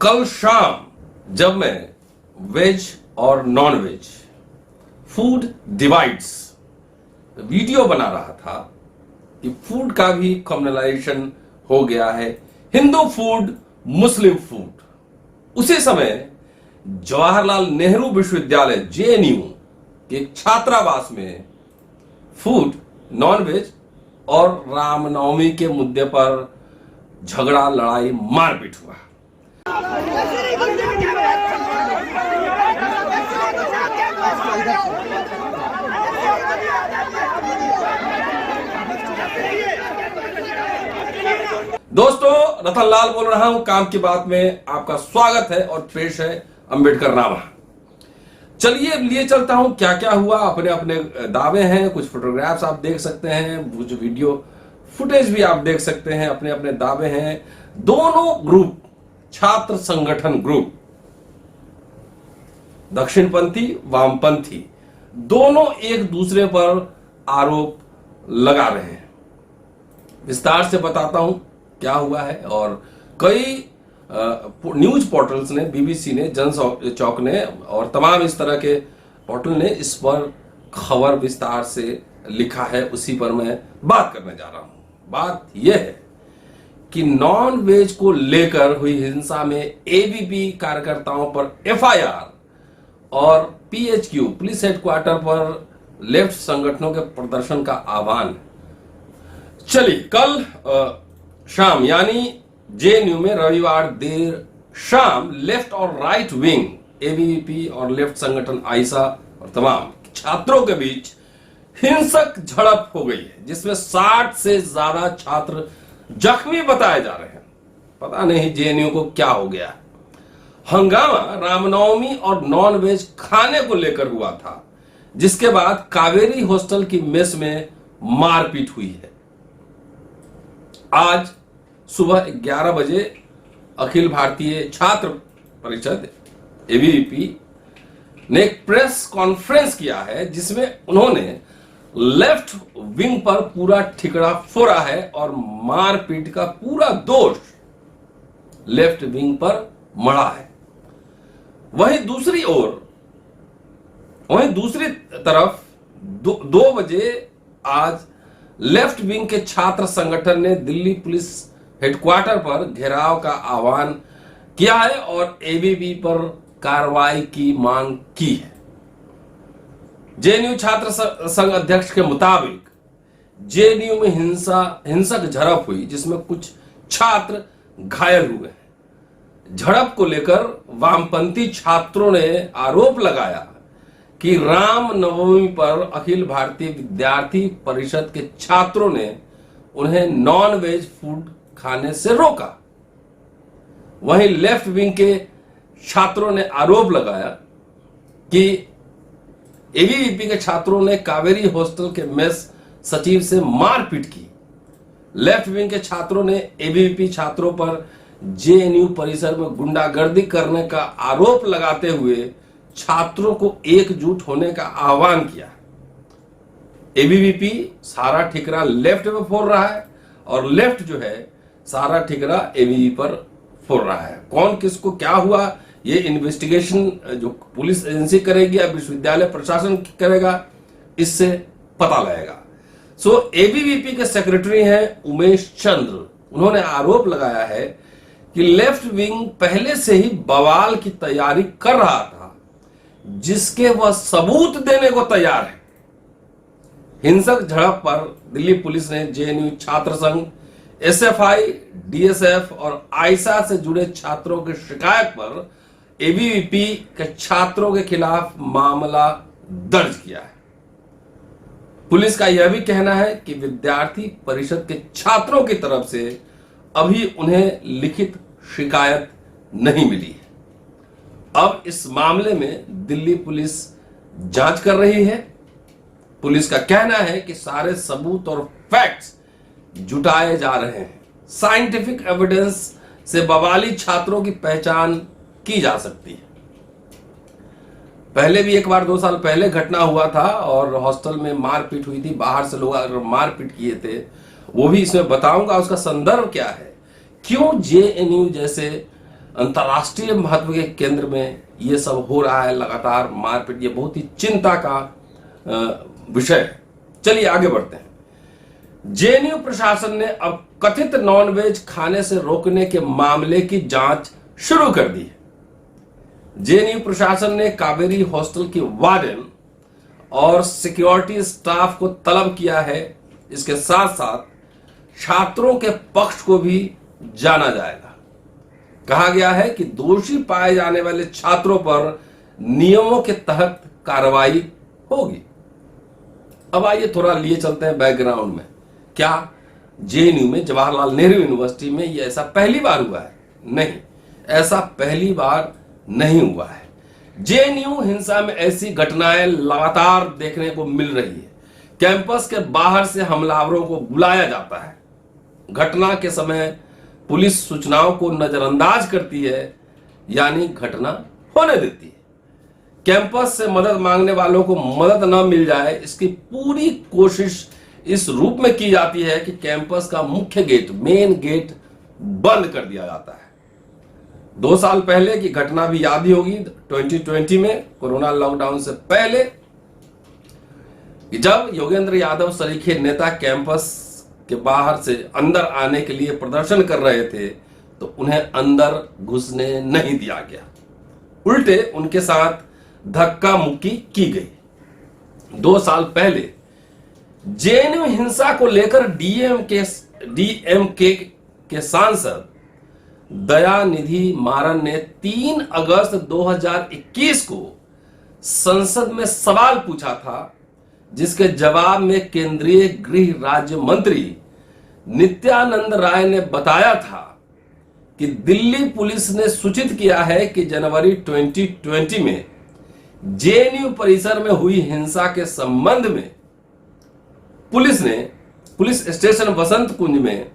कल शाम जब मैं वेज और non veg food divides video बना रहा था कि फूड का भी कम्युनलाइजेशन हो गया है, हिंदू फूड, मुस्लिम फूड। उसी समय जवाहरलाल नेहरू विश्वविद्यालय जेएनयू के छात्रावास में फूड, नॉन वेज और रामनवमी के मुद्दे पर झगड़ा, लड़ाई, मारपीट हुआ। दोस्तों, रतन लाल बोल रहा हूं। काम की बात में आपका स्वागत है और पेश है अंबेडकर नामा। चलिए लिए चलता हूं क्या क्या हुआ। अपने अपने दावे हैं, कुछ फोटोग्राफ्स आप देख सकते हैं, कुछ वीडियो फुटेज भी आप देख सकते हैं। अपने अपने दावे हैं। दोनों ग्रुप, छात्र संगठन ग्रुप, दक्षिणपंथी, वामपंथी, दोनों एक दूसरे पर आरोप लगा रहे हैं। विस्तार से बताता हूं क्या हुआ है। और कई न्यूज पोर्टल्स ने, बीबीसी ने, जन चौक ने और तमाम इस तरह के पोर्टल ने इस पर खबर विस्तार से लिखा है। उसी पर मैं बात करने जा रहा हूं। बात यह है कि नॉन वेज को लेकर हुई हिंसा में एबीपी कार्यकर्ताओं पर एफआईआर और पीएचक्यू, पुलिस हेडक्वार्टर पर लेफ्ट संगठनों के प्रदर्शन का आह्वान। चलिए, कल शाम यानी जेएनयू में रविवार देर शाम लेफ्ट और राइट विंग, एबीवीपी और लेफ्ट संगठन आइसा और तमाम छात्रों के बीच हिंसक झड़प हो गई है, जिसमें 60 से ज्यादा छात्र जख्मी बताए जा रहे हैं। पता नहीं जेएनयू को क्या हो गया। हंगामा रामनवमी और नॉन वेज खाने को लेकर हुआ था, जिसके बाद कावेरी हॉस्टल की मेस में मारपीट हुई है। आज सुबह 11 बजे अखिल भारतीय छात्र परिषद एबीवीपी ने एक प्रेस कॉन्फ्रेंस किया है, जिसमें उन्होंने लेफ्ट विंग पर पूरा ठिकरा फोड़ा है और मारपीट का पूरा दोष लेफ्ट विंग पर मढ़ा है। वहीं दूसरी तरफ 2 बजे आज लेफ्ट विंग के छात्र संगठन ने दिल्ली पुलिस हेडक्वार्टर पर घेराव का आह्वान किया है और एबीवीपी पर कार्रवाई की मांग की है। जेएनयू छात्र संघ अध्यक्ष के मुताबिक जेएनयू में हिंसक झड़प हुई, जिसमें कुछ छात्र घायल हुए हैं। झड़प को लेकर वामपंथी छात्रों ने आरोप लगाया कि रामनवमी पर अखिल भारतीय विद्यार्थी परिषद के छात्रों ने उन्हें नॉन वेज फूड खाने से रोका। वहीं लेफ्ट विंग के छात्रों ने आरोप लगाया कि एबीवीपी के छात्रों ने कावेरी हॉस्टल के मेस सचिव से मारपीट की। लेफ्ट विंग के छात्रों ने एबीवीपी छात्रों पर जेएनयू परिसर में गुंडागर्दी करने का आरोप लगाते हुए छात्रों को एकजुट होने का आह्वान किया। एबीवीपी सारा ठिकरा लेफ्ट में फोड़ रहा है और लेफ्ट जो है सारा ठिकरा एबीवीपी पर फोड़ रहा है। कौन किसको क्या हुआ, ये इन्वेस्टिगेशन जो पुलिस एजेंसी करेगी या विश्वविद्यालय प्रशासन करेगा, इससे पता लगेगा। सो एबीवीपी के सेक्रेटरी हैं उमेश चंद्र। उन्होंने आरोप लगाया है कि लेफ्ट विंग पहले से ही बवाल की तैयारी कर रहा था, जिसके वह सबूत देने को तैयार है। हिंसक झड़प पर दिल्ली पुलिस ने जेएनयू छात्र संघ, एसएफआई, डीएसएफ और आइसा से जुड़े छात्रों की शिकायत पर एबीवीपी के छात्रों के खिलाफ मामला दर्ज किया है। पुलिस का यह भी कहना है कि विद्यार्थी परिषद के छात्रों की तरफ से अभी उन्हें लिखित शिकायत नहीं मिली है। अब इस मामले में दिल्ली पुलिस जांच कर रही है। पुलिस का कहना है कि सारे सबूत और फैक्ट्स जुटाए जा रहे हैं। साइंटिफिक एविडेंस से बवाली छात्रों की पहचान की जा सकती है। पहले भी एक बार 2 साल पहले घटना हुआ था और हॉस्टल में मारपीट हुई थी। बाहर से लोग मारपीट किए थे, वो भी इसमें बताऊंगा उसका संदर्भ क्या है। क्यों जेएनयू जैसे अंतर्राष्ट्रीय महत्व के केंद्र में ये सब हो रहा है, लगातार मारपीट, ये बहुत ही चिंता का विषय है। चलिए आगे बढ़ते हैं। जेएनयू प्रशासन ने अब कथित नॉनवेज खाने से रोकने के मामले की जांच शुरू कर दी है। जेएनयू प्रशासन ने कावेरी हॉस्टल की वार्डन और सिक्योरिटी स्टाफ को तलब किया है। इसके साथ साथ छात्रों के पक्ष को भी जाना जाएगा। कहा गया है कि दोषी पाए जाने वाले छात्रों पर नियमों के तहत कार्रवाई होगी। अब आइए थोड़ा लिए चलते हैं बैकग्राउंड में। क्या जेएनयू में, जवाहरलाल नेहरू यूनिवर्सिटी में ये ऐसा पहली बार हुआ है? नहीं, ऐसा पहली बार नहीं हुआ है। जेएनयू हिंसा में ऐसी घटनाएं लगातार देखने को मिल रही है। कैंपस के बाहर से हमलावरों को बुलाया जाता है। घटना के समय पुलिस सूचनाओं को नजरअंदाज करती है, यानी घटना होने देती है। कैंपस से मदद मांगने वालों को मदद न मिल जाए, इसकी पूरी कोशिश इस रूप में की जाती है कि कैंपस का मुख्य गेट, मेन गेट बंद कर दिया जाता है। 2 साल पहले की घटना भी याद ही होगी, 2020 में कोरोना लॉकडाउन से पहले, जब योगेंद्र यादव सरीखे नेता कैंपस के बाहर से अंदर आने के लिए प्रदर्शन कर रहे थे, तो उन्हें अंदर घुसने नहीं दिया गया, उल्टे उनके साथ धक्का मुक्की की गई। 2 साल पहले जेएनयू हिंसा को लेकर डीएमके के सांसद दयानिधि मारन ने 3 अगस्त 2021 को संसद में सवाल पूछा था, जिसके जवाब में केंद्रीय गृह राज्य मंत्री नित्यानंद राय ने बताया था कि दिल्ली पुलिस ने सूचित किया है कि जनवरी 2020 में जेएनयू परिसर में हुई हिंसा के संबंध में पुलिस स्टेशन वसंत कुंज में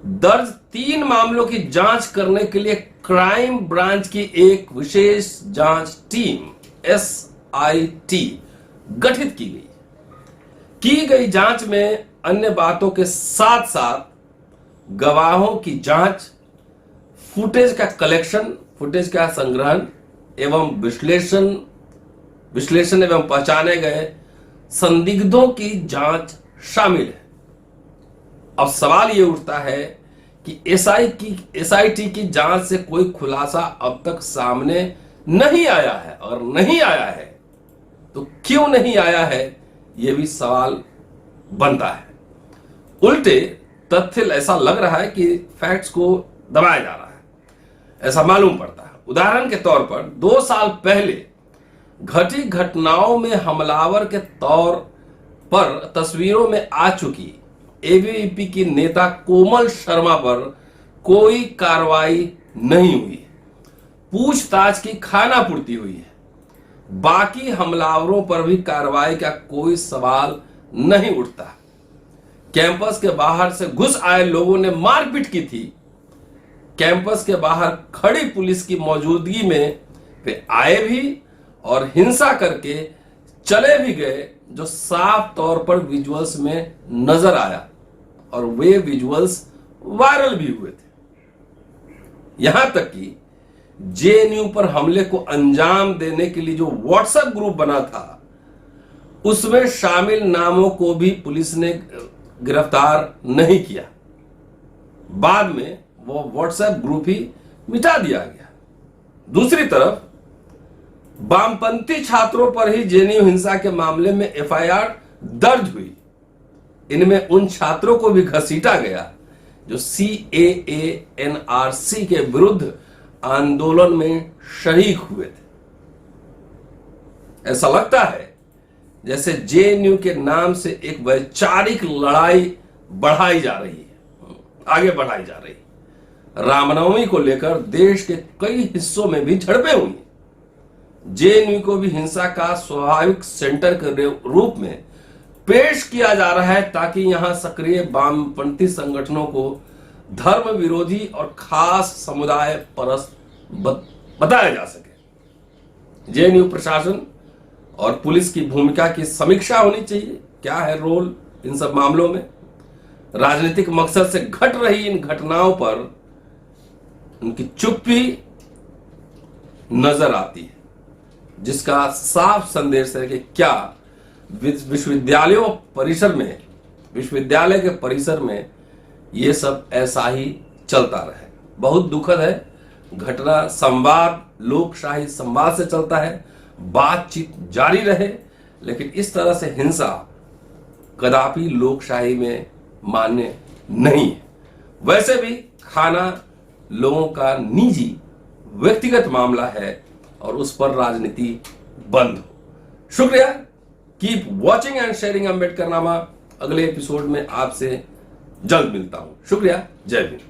दर्ज 3 मामलों की जांच करने के लिए क्राइम ब्रांच की एक विशेष जांच टीम SIT गठित की गई जांच में अन्य बातों के साथ साथ गवाहों की जांच, फुटेज का कलेक्शन, फुटेज का संग्रहण एवं विश्लेषण एवं पहचाने गए संदिग्धों की जांच शामिल है। अब सवाल यह उठता है कि SIT की जांच से कोई खुलासा अब तक सामने नहीं आया है, और नहीं आया है तो क्यों नहीं आया है, यह भी सवाल बनता है। उल्टे तथ्य ऐसा लग रहा है कि फैक्ट्स को दबाया जा रहा है, ऐसा मालूम पड़ता है। उदाहरण के तौर पर 2 साल पहले घटी घटनाओं में हमलावर के तौर पर तस्वीरों में आ चुकी ABVP की नेता कोमल शर्मा पर कोई कार्रवाई नहीं हुई, पूछताछ की खानापूर्ति हुई है। बाकी हमलावरों पर भी कार्रवाई का कोई सवाल नहीं उठता। कैंपस के बाहर से घुस आए लोगों ने मारपीट की थी। कैंपस के बाहर खड़ी पुलिस की मौजूदगी में वे आए भी और हिंसा करके चले भी गए, जो साफ तौर पर विजुअल्स में नजर आया, और वे विजुअल्स वायरल भी हुए थे। यहां तक कि जेएनयू पर हमले को अंजाम देने के लिए जो व्हाट्सएप ग्रुप बना था, उसमें शामिल नामों को भी पुलिस ने गिरफ्तार नहीं किया। बाद में वो व्हाट्सएप ग्रुप ही मिटा दिया गया। दूसरी तरफ वामपंथी छात्रों पर ही जेएनयू हिंसा के मामले में FIR दर्ज हुई। इनमें उन छात्रों को भी घसीटा गया जो CAA NRC के विरुद्ध आंदोलन में शरीक हुए थे। ऐसा लगता है जैसे जेएनयू के नाम से एक वैचारिक लड़ाई बढ़ाई जा रही है, आगे बढ़ाई जा रही है। रामनवमी को लेकर देश के कई हिस्सों में भी झड़पें हुई। जेएनयू को भी हिंसा का स्वाभाविक सेंटर के रूप में पेश किया जा रहा है, ताकि यहां सक्रिय वामपंथी संगठनों को धर्म विरोधी और खास समुदाय परस्त बताया जा सके। जेएनयू प्रशासन और पुलिस की भूमिका की समीक्षा होनी चाहिए। क्या है रोल इन सब मामलों में? राजनीतिक मकसद से घट रही इन घटनाओं पर उनकी चुप्पी नजर आती है, जिसका साफ संदेश है कि क्या विश्वविद्यालयों परिसर में, विश्वविद्यालय के परिसर में ये सब ऐसा ही चलता रहे। बहुत दुखद है घटना। संवाद, लोकशाही संवाद से चलता है, बातचीत जारी रहे, लेकिन इस तरह से हिंसा कदापि लोकशाही में मान्य नहीं है। वैसे भी खाना लोगों का निजी व्यक्तिगत मामला है और उस पर राजनीति बंद हो। शुक्रिया। Keep watching and sharing Ambedkarnama. अगले एपिसोड में आपसे जल्द मिलता हूं। शुक्रिया। जय हिंद।